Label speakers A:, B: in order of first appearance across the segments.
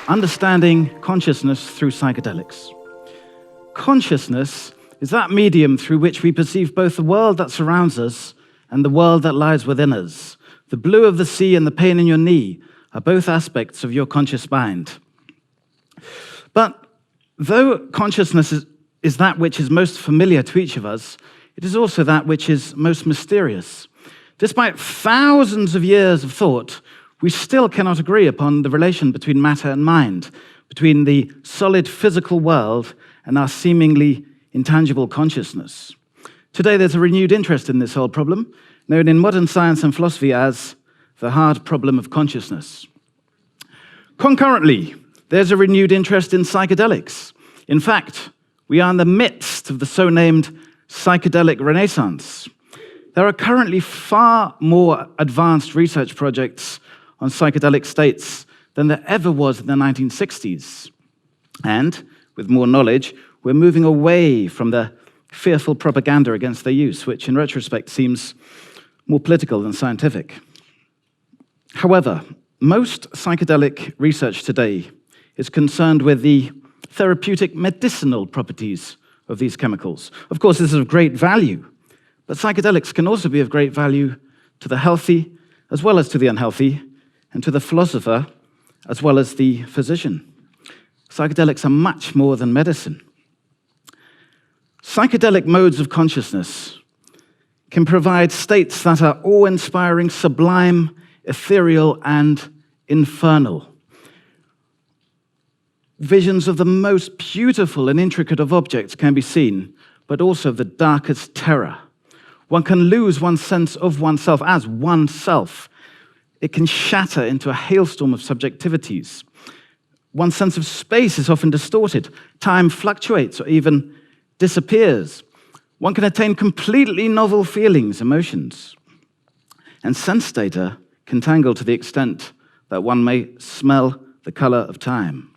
A: Understanding Consciousness Through Psychedelics. Consciousness is that medium through which we perceive both the world that surrounds us and the world that lies within us. The blue of the sea and the pain in your knee are both aspects of your conscious mind. But though consciousness is that which is most familiar to each of us, it is also that which is most mysterious. Despite thousands of years of thought, we still cannot agree upon the relation between matter and mind, between the solid physical world and our seemingly intangible consciousness. Today, there's a renewed interest in this whole problem, known in modern science and philosophy as the hard problem of consciousness. Concurrently, there's a renewed interest in psychedelics. In fact, we are in the midst of the so-named psychedelic renaissance. There are currently far more advanced research projects on psychedelic states than there ever was in the 1960s. And with more knowledge, we're moving away from the fearful propaganda against their use, which in retrospect seems more political than scientific. However, most psychedelic research today is concerned with the therapeutic medicinal properties of these chemicals. Of course, this is of great value, but psychedelics can also be of great value to the healthy as well as to the unhealthy, and to the philosopher as well as the physician. Psychedelics are much more than medicine. Psychedelic modes of consciousness can provide states that are awe-inspiring, sublime, ethereal, and infernal. Visions of the most beautiful and intricate of objects can be seen, but also of the darkest terror. One can lose one's sense of oneself as oneself. It can shatter into a hailstorm of subjectivities. One's sense of space is often distorted. Time fluctuates or even disappears. One can attain completely novel feelings, emotions. And sense data can tangle to the extent that one may smell the color of time.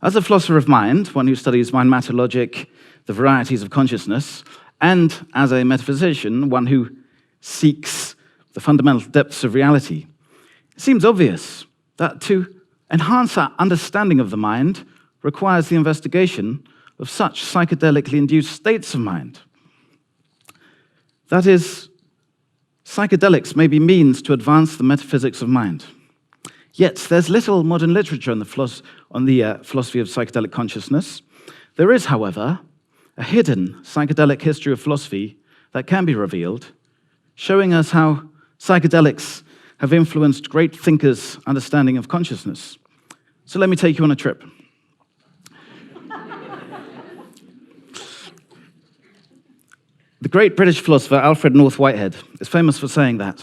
A: As a philosopher of mind, one who studies mind, matter, logic, the varieties of consciousness, and as a metaphysician, one who seeks the fundamental depths of reality, it seems obvious that to enhance our understanding of the mind requires the investigation of such psychedelically induced states of mind. That is, psychedelics may be means to advance the metaphysics of mind. Yet there's little modern literature on the philosophy of psychedelic consciousness. There is, however, a hidden psychedelic history of philosophy that can be revealed, showing us how psychedelics have influenced great thinkers' understanding of consciousness. So let me take you on a trip. The great British philosopher Alfred North Whitehead is famous for saying that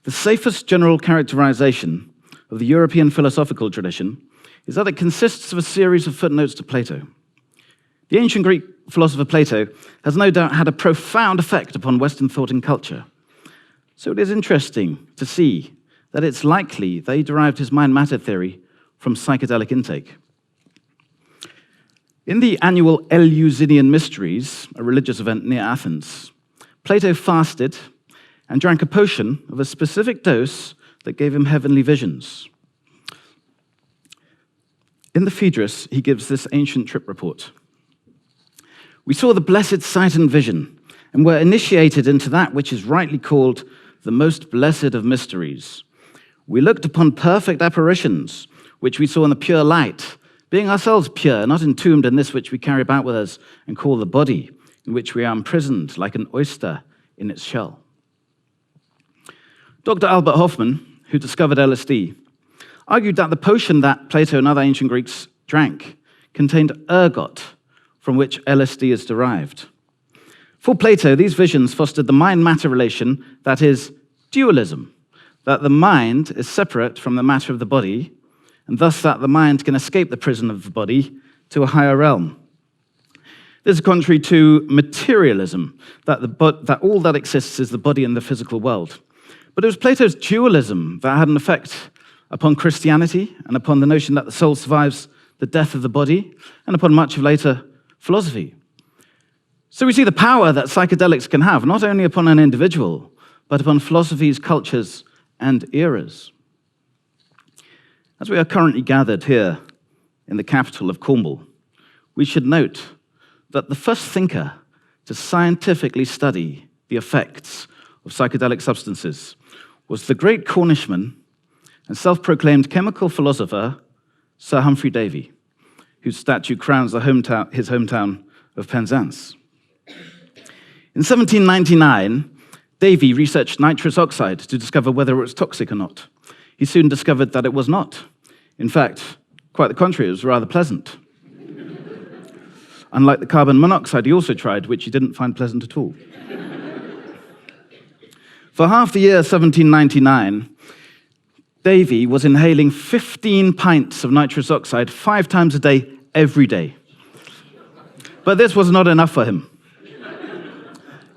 A: the safest general characterization of the European philosophical tradition is that it consists of a series of footnotes to Plato. The ancient Greek philosopher Plato has no doubt had a profound effect upon Western thought and culture. So it is interesting to see that it's likely that he derived his mind-matter theory from psychedelic intake. In the annual Eleusinian Mysteries, a religious event near Athens, Plato fasted and drank a potion of a specific dose that gave him heavenly visions. In the Phaedrus, he gives this ancient trip report. We saw the blessed sight and vision, and were initiated into that which is rightly called the most blessed of mysteries. We looked upon perfect apparitions, which we saw in the pure light, being ourselves pure, not entombed in this which we carry about with us and call the body, in which we are imprisoned like an oyster in its shell. Dr. Albert Hofmann, who discovered LSD, argued that the potion that Plato and other ancient Greeks drank contained ergot, from which LSD is derived. For Plato, these visions fostered the mind-matter relation, that is, dualism, that the mind is separate from the matter of the body, and thus that the mind can escape the prison of the body to a higher realm. This is contrary to materialism, that all that exists is the body and the physical world. But it was Plato's dualism that had an effect upon Christianity and upon the notion that the soul survives the death of the body, and upon much of later philosophy. So we see the power that psychedelics can have, not only upon an individual, but upon philosophies, cultures, and eras. As we are currently gathered here in the capital of Cornwall, we should note that the first thinker to scientifically study the effects of psychedelic substances was the great Cornishman and self-proclaimed chemical philosopher, Sir Humphry Davy, whose statue crowns his hometown of Penzance. In 1799, Davy researched nitrous oxide to discover whether it was toxic or not. He soon discovered that it was not. In fact, quite the contrary, it was rather pleasant. Unlike the carbon monoxide he also tried, which he didn't find pleasant at all. For half the year 1799, Davy was inhaling 15 pints of nitrous oxide 5 times a day, every day. But this was not enough for him.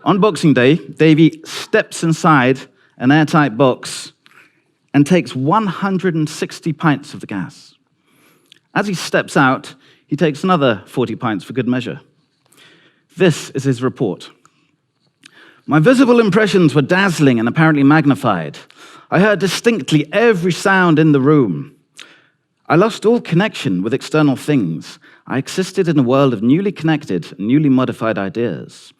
A: On Boxing Day, Davy steps inside an airtight box and takes 160 pints of the gas. As he steps out, he takes another 40 pints for good measure. This is his report. My visible impressions were dazzling and apparently magnified. I heard distinctly every sound in the room. I lost all connection with external things. I existed in a world of newly connected, newly modified ideas.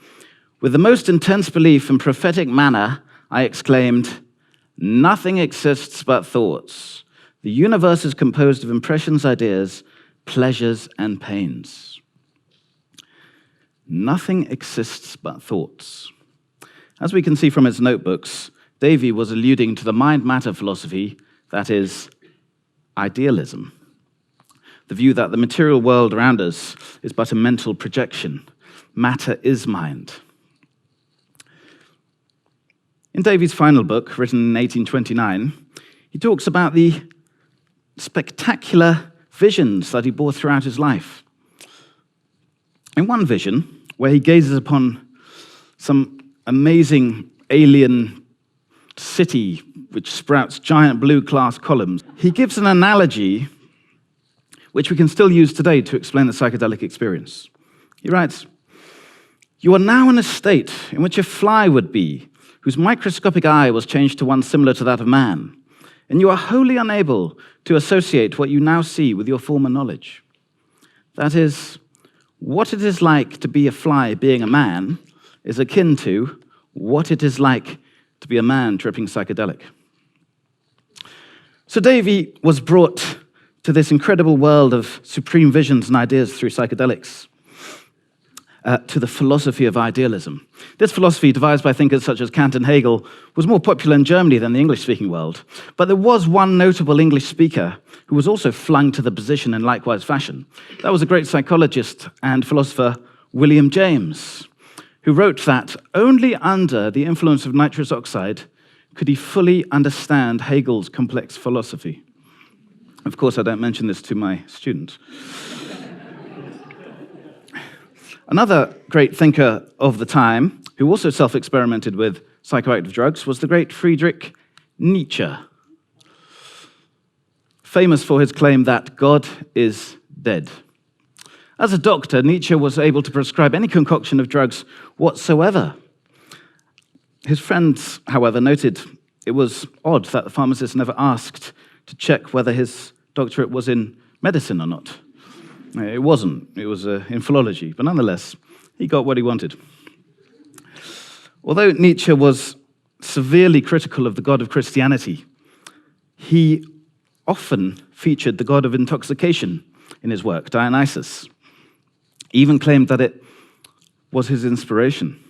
A: With the most intense belief and prophetic manner, I exclaimed, "Nothing exists but thoughts. The universe is composed of impressions, ideas, pleasures, and pains." Nothing exists but thoughts. As we can see from his notebooks, Davy was alluding to the mind-matter philosophy, that is, idealism. The view that the material world around us is but a mental projection. Matter is mind. In Davy's final book, written in 1829, he talks about the spectacular visions that he bore throughout his life. In one vision, where he gazes upon some amazing alien city which sprouts giant blue glass columns, he gives an analogy which we can still use today to explain the psychedelic experience. He writes, "You are now in a state in which a fly would be, whose microscopic eye was changed to one similar to that of man, and you are wholly unable to associate what you now see with your former knowledge. That is, what it is like to be a fly being a man is akin to what it is like to be a man tripping psychedelic." So Davy was brought to this incredible world of supreme visions and ideas through psychedelics, to the philosophy of idealism. This philosophy, devised by thinkers such as Kant and Hegel, was more popular in Germany than the English-speaking world. But there was one notable English speaker who was also flung to the position in likewise fashion. That was the great psychologist and philosopher William James, who wrote that only under the influence of nitrous oxide could he fully understand Hegel's complex philosophy. Of course, I don't mention this to my students. Another great thinker of the time, who also self-experimented with psychoactive drugs, was the great Friedrich Nietzsche, famous for his claim that God is dead. As a doctor, Nietzsche was able to prescribe any concoction of drugs whatsoever. His friends, however, noted it was odd that the pharmacist never asked to check whether his doctorate was in medicine or not. It wasn't. It was in philology. But nonetheless, he got what he wanted. Although Nietzsche was severely critical of the God of Christianity, he often featured the god of intoxication in his work, Dionysus. He even claimed that it was his inspiration.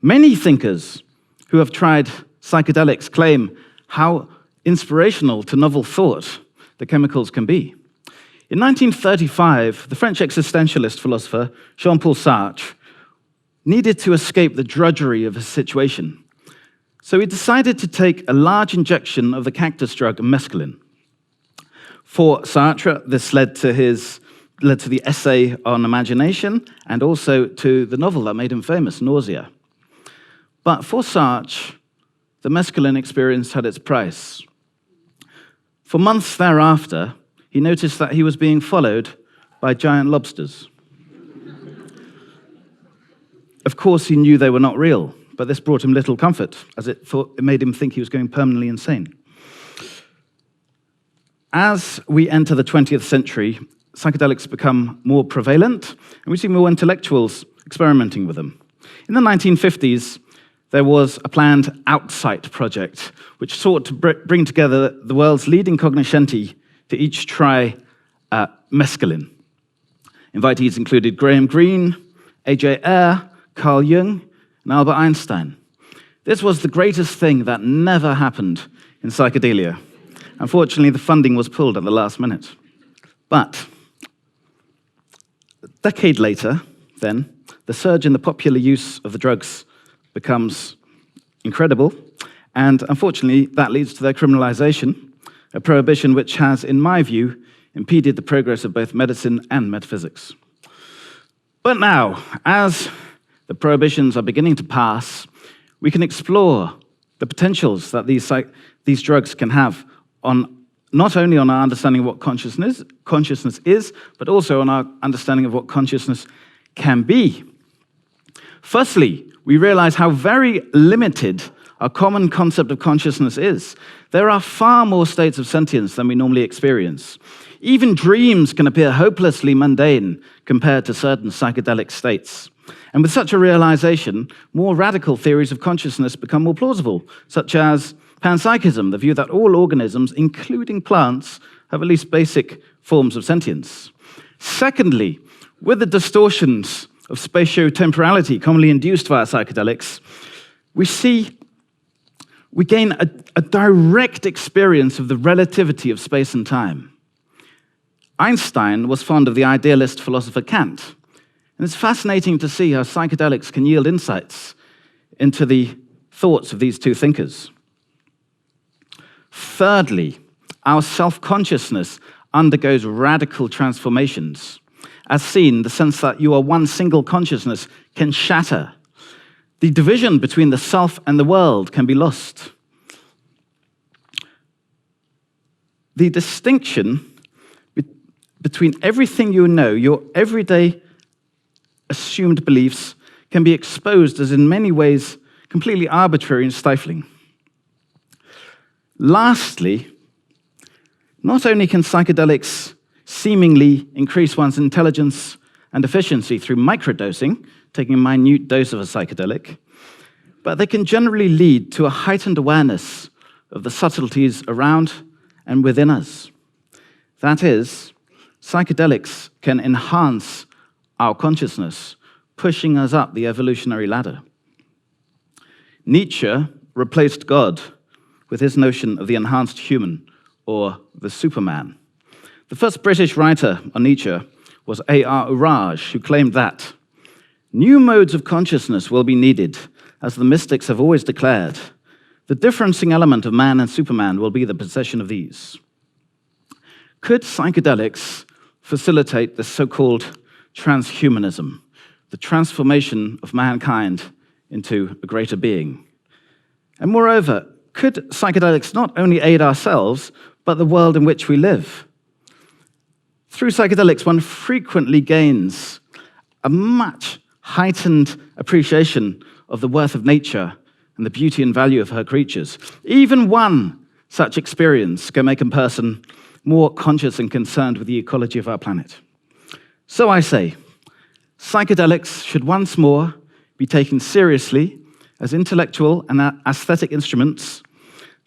A: Many thinkers who have tried psychedelics claim how inspirational to novel thought the chemicals can be. In 1935, the French existentialist philosopher Jean-Paul Sartre needed to escape the drudgery of his situation. So he decided to take a large injection of the cactus drug mescaline. For Sartre, this led to the essay on imagination and also to the novel that made him famous, Nausea. But for Sartre, the mescaline experience had its price. For months thereafter, he noticed that he was being followed by giant lobsters. Of course, he knew they were not real, but this brought him little comfort, as it made him think he was going permanently insane. As we enter the 20th century, psychedelics become more prevalent, and we see more intellectuals experimenting with them. In the 1950s, there was a planned Outsight project, which sought to bring together the world's leading cognoscenti to each try mescaline. Invitees included Graham Greene, A.J. Ayer, Carl Jung, and Albert Einstein. This was the greatest thing that never happened in psychedelia. Unfortunately, the funding was pulled at the last minute. But a decade later, then, the surge in the popular use of the drugs becomes incredible, and unfortunately, that leads to their criminalization, a prohibition which has, in my view, impeded the progress of both medicine and metaphysics. But now, as the prohibitions are beginning to pass, we can explore the potentials that these drugs can have on not only on our understanding of what consciousness is, but also on our understanding of what consciousness can be. Firstly, we realize how very limited our common concept of consciousness is. There are far more states of sentience than we normally experience. Even dreams can appear hopelessly mundane compared to certain psychedelic states. And with such a realization, more radical theories of consciousness become more plausible, such as panpsychism, the view that all organisms, including plants, have at least basic forms of sentience. Secondly, with the distortions of spatio-temporality commonly induced via psychedelics, we gain a direct experience of the relativity of space and time. Einstein was fond of the idealist philosopher Kant, and it's fascinating to see how psychedelics can yield insights into the thoughts of these two thinkers. Thirdly, our self-consciousness undergoes radical transformations. As seen, the sense that you are one single consciousness can shatter. The division between the self and the world can be lost. The distinction between everything you know, your everyday assumed beliefs, can be exposed as in many ways completely arbitrary and stifling. Lastly, not only can psychedelics seemingly increase one's intelligence and efficiency through microdosing, taking a minute dose of a psychedelic, but they can generally lead to a heightened awareness of the subtleties around and within us. That is, psychedelics can enhance our consciousness, pushing us up the evolutionary ladder. Nietzsche replaced God with his notion of the enhanced human, or the Superman. The first British writer on Nietzsche was A.R. Uraj, who claimed that new modes of consciousness will be needed, as the mystics have always declared. The differencing element of man and Superman will be the possession of these. Could psychedelics facilitate the so-called transhumanism, the transformation of mankind into a greater being? And moreover, could psychedelics not only aid ourselves, but the world in which we live? Through psychedelics, one frequently gains a much heightened appreciation of the worth of nature and the beauty and value of her creatures. Even one such experience can make a person more conscious and concerned with the ecology of our planet. So I say, psychedelics should once more be taken seriously as intellectual and aesthetic instruments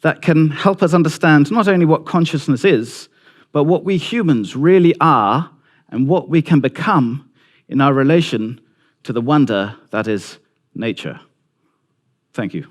A: that can help us understand not only what consciousness is, but what we humans really are and what we can become in our relation to the wonder that is nature. Thank you.